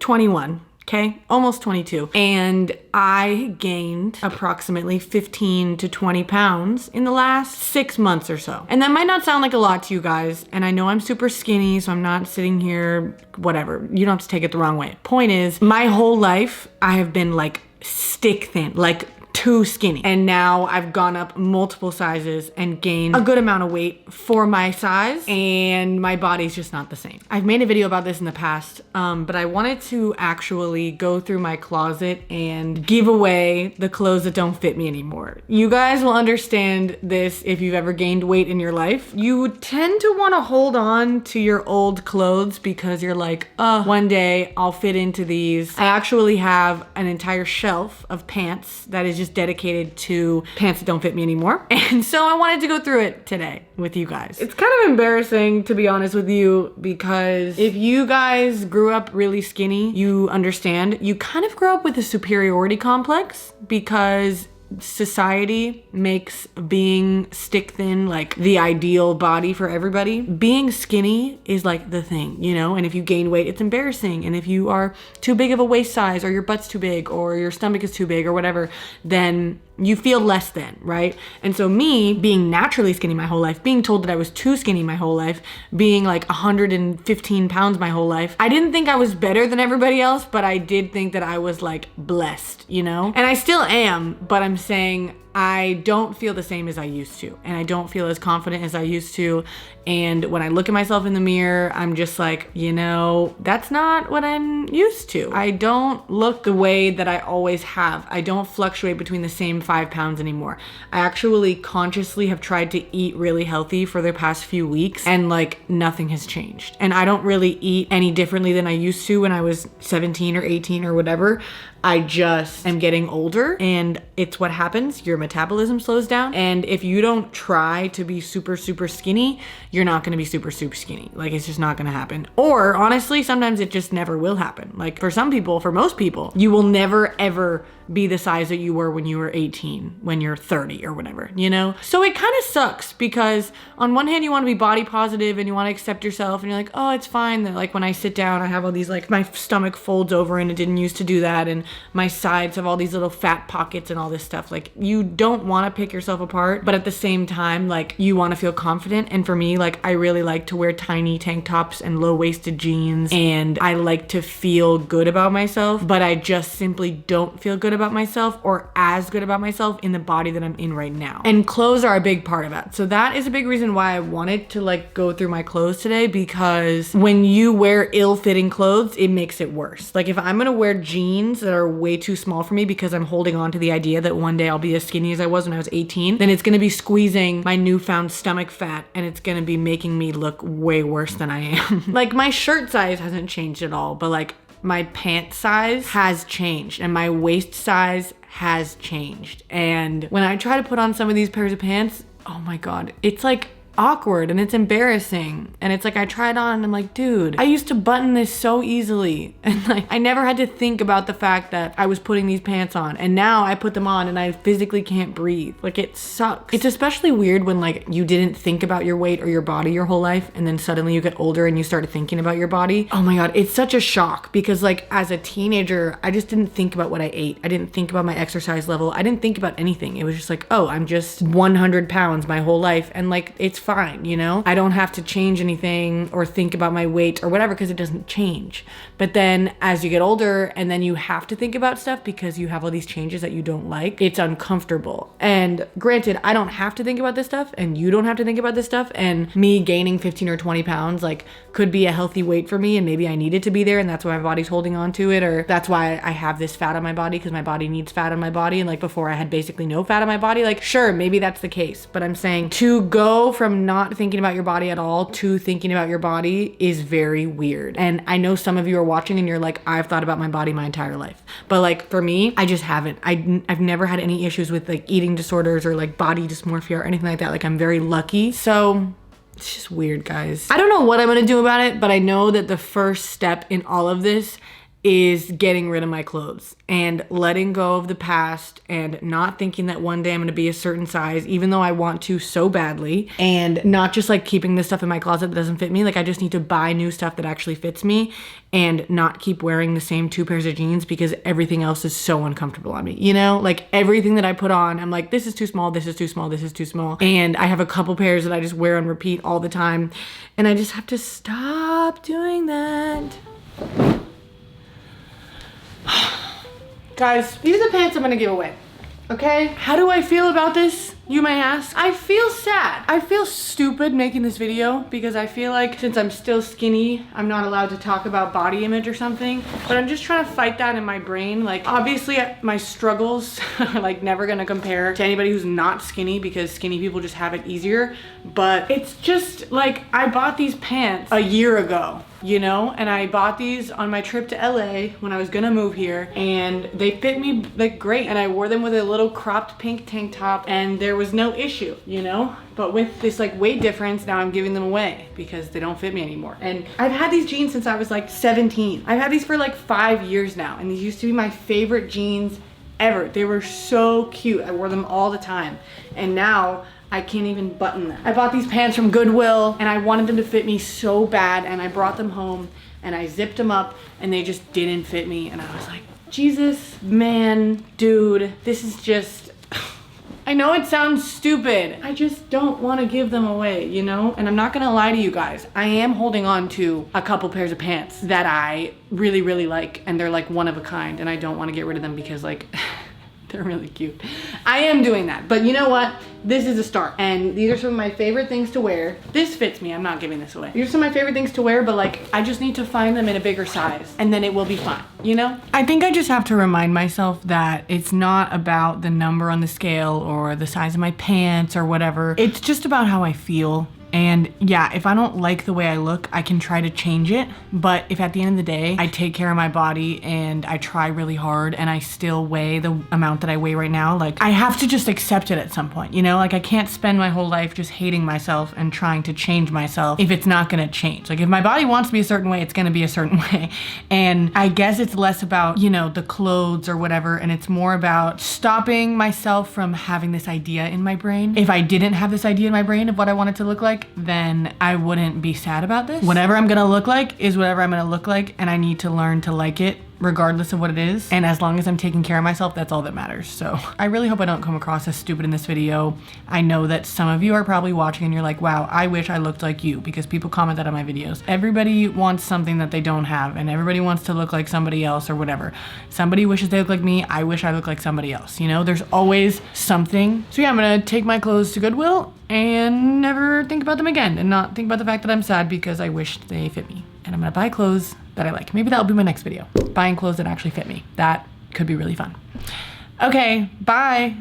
21. Okay, almost 22. And I gained approximately 15 to 20 pounds in the last 6 months or so. And that might not sound like a lot to you guys. And I know I'm super skinny, so I'm not sitting here, whatever. You don't have to take it the wrong way. Point is, my whole life, I have been like stick thin, like too skinny. And now I've gone up multiple sizes and gained a good amount of weight for my size, and my body's just not the same. I've made a video about this in the past, but I wanted to actually go through my closet and give away the clothes that don't fit me anymore. You guys will understand this if you've ever gained weight in your life. You tend to want to hold on to your old clothes because you're like, one day I'll fit into these. I actually have an entire shelf of pants that is just dedicated to pants that don't fit me anymore. And so I wanted to go through it today with you guys. It's kind of embarrassing, to be honest with you, because if you guys grew up really skinny, you understand, you kind of grow up with a superiority complex because society makes being stick thin like the ideal body for everybody. Being skinny is like the thing, you know? And if you gain weight, it's embarrassing. And if you are too big of a waist size, or your butt's too big, or your stomach is too big, or whatever, then you feel less than, right? And so me being naturally skinny my whole life, being told that I was too skinny my whole life, being like 115 pounds my whole life, I didn't think I was better than everybody else, but I did think that I was like blessed, you know? And I still am, but I'm saying I don't feel the same as I used to, and I don't feel as confident as I used to. And when I look at myself in the mirror, I'm just like, you know, that's not what I'm used to. I don't look the way that I always have. I don't fluctuate between the same 5 pounds anymore. I actually consciously have tried to eat really healthy for the past few weeks, and like nothing has changed. And I don't really eat any differently than I used to when I was 17 or 18 or whatever. I just am getting older, and it's what happens. Your metabolism slows down, and if you don't try to be super, super skinny, you're not gonna be super, super skinny. Like, it's just not gonna happen. Or honestly, sometimes it just never will happen. Like for some people, for most people, you will never ever be the size that you were when you were 18, when you're 30 or whatever, you know? So it kind of sucks because on one hand, you want to be body positive and you want to accept yourself, and you're like, oh, it's fine that like when I sit down, I have all these, like my stomach folds over and it didn't used to do that, and my sides have all these little fat pockets and all this stuff. Like, you don't want to pick yourself apart, but at the same time, like, you want to feel confident. And for me, like, I really like to wear tiny tank tops and low-waisted jeans, and I like to feel good about myself, but I just simply don't feel good about myself, or as good about myself, in the body that I'm in right now. And clothes are a big part of that. So that is a big reason why I wanted to like go through my clothes today, because when you wear ill-fitting clothes, it makes it worse. Like if I'm gonna wear jeans that are way too small for me because I'm holding on to the idea that one day I'll be as skinny as I was when I was 18, then it's gonna be squeezing my newfound stomach fat, and it's gonna be making me look way worse than I am. Like my shirt size hasn't changed at all, but like my pant size has changed, and my waist size has changed. And when I try to put on some of these pairs of pants, oh my God, it's like awkward and it's embarrassing. And it's like I try it on and I'm like, dude, I used to button this so easily, and like I never had to think about the fact that I was putting these pants on, and now I put them on and I physically can't breathe. Like, it sucks. It's especially weird when like you didn't think about your weight or your body your whole life, and then suddenly you get older and you start thinking about your body. Oh my God, it's such a shock, because like as a teenager, I just didn't think about what I ate. I didn't think about my exercise level. I didn't think about anything. It was just like, oh, I'm just 100 pounds my whole life, and like it's fine, you know? I don't have to change anything or think about my weight or whatever, because it doesn't change. But then as you get older, and then you have to think about stuff because you have all these changes that you don't like, it's uncomfortable. And granted, I don't have to think about this stuff, and you don't have to think about this stuff, and me gaining 15 or 20 pounds like could be a healthy weight for me, and maybe I need it to be there, and that's why my body's holding on to it, or that's why I have this fat on my body, because my body needs fat on my body, and like before I had basically no fat on my body. Like, sure, maybe that's the case, but I'm saying to go from not thinking about your body at all to thinking about your body is very weird. And I know some of you are watching and you're like, I've thought about my body my entire life, but like for me, I just haven't. I've never had any issues with like eating disorders or like body dysmorphia or anything like that. Like, I'm very lucky. So it's just weird, guys. I don't know what I'm gonna do about it, but I know that the first step in all of this is getting rid of my clothes and letting go of the past and not thinking that one day I'm gonna be a certain size, even though I want to so badly, and not just like keeping this stuff in my closet that doesn't fit me. Like I just need to buy new stuff that actually fits me and not keep wearing the same 2 pairs of jeans because everything else is so uncomfortable on me. You know, like everything that I put on, I'm like, this is too small, this is too small, this is too small. And I have a couple pairs that I just wear on repeat all the time. And I just have to stop doing that. Guys, these are the pants I'm gonna give away, okay? How do I feel about this, you may ask? I feel sad. I feel stupid making this video because I feel like since I'm still skinny, I'm not allowed to talk about body image or something, but I'm just trying to fight that in my brain. Like, obviously my struggles are like never gonna compare to anybody who's not skinny because skinny people just have it easier, but it's just like, I bought these pants a year ago, you know, and I bought these on my trip to LA when I was gonna move here, and they fit me like great, and I wore them with a little cropped pink tank top and there was no issue, you know. But with this like weight difference, now I'm giving them away because they don't fit me anymore. And I've had these jeans since I was like 17. I've had these for like 5 years now, and these used to be my favorite jeans ever. They were so cute. I wore them all the time, and now I can't even button them. I bought these pants from Goodwill and I wanted them to fit me so bad, and I brought them home and I zipped them up and they just didn't fit me, and I was like, Jesus, man, dude, this is just, I know it sounds stupid. I just don't want to give them away, you know? And I'm not gonna lie to you guys, I am holding on to a couple pairs of pants that I really, really like, and they're like one of a kind, and I don't want to get rid of them because like, they're really cute. I am doing that, but you know what? This is a start, and these are some of my favorite things to wear. This fits me, I'm not giving this away. These are some of my favorite things to wear, but like, I just need to find them in a bigger size, and then it will be fine, you know? I think I just have to remind myself that it's not about the number on the scale or the size of my pants or whatever. It's just about how I feel. And yeah, if I don't like the way I look, I can try to change it. But if at the end of the day, I take care of my body and I try really hard and I still weigh the amount that I weigh right now, like I have to just accept it at some point, you know? Like I can't spend my whole life just hating myself and trying to change myself if it's not gonna change. Like if my body wants to be a certain way, it's gonna be a certain way. And I guess it's less about, you know, the clothes or whatever, and it's more about stopping myself from having this idea in my brain. If I didn't have this idea in my brain of what I wanted to look like, then I wouldn't be sad about this. Whatever I'm gonna look like is whatever I'm gonna look like, and I need to learn to like it regardless of what it is. And as long as I'm taking care of myself, that's all that matters. So I really hope I don't come across as stupid in this video. I know that some of you are probably watching and you're like, wow, I wish I looked like you, because people comment that on my videos. Everybody wants something that they don't have, and everybody wants to look like somebody else or whatever. Somebody wishes they look like me, I wish I looked like somebody else. You know, there's always something. So yeah, I'm gonna take my clothes to Goodwill and never think about them again, and not think about the fact that I'm sad because I wish they fit me. And I'm gonna buy clothes that I like. Maybe that'll be my next video. Buying clothes that actually fit me. That could be really fun. Okay, bye.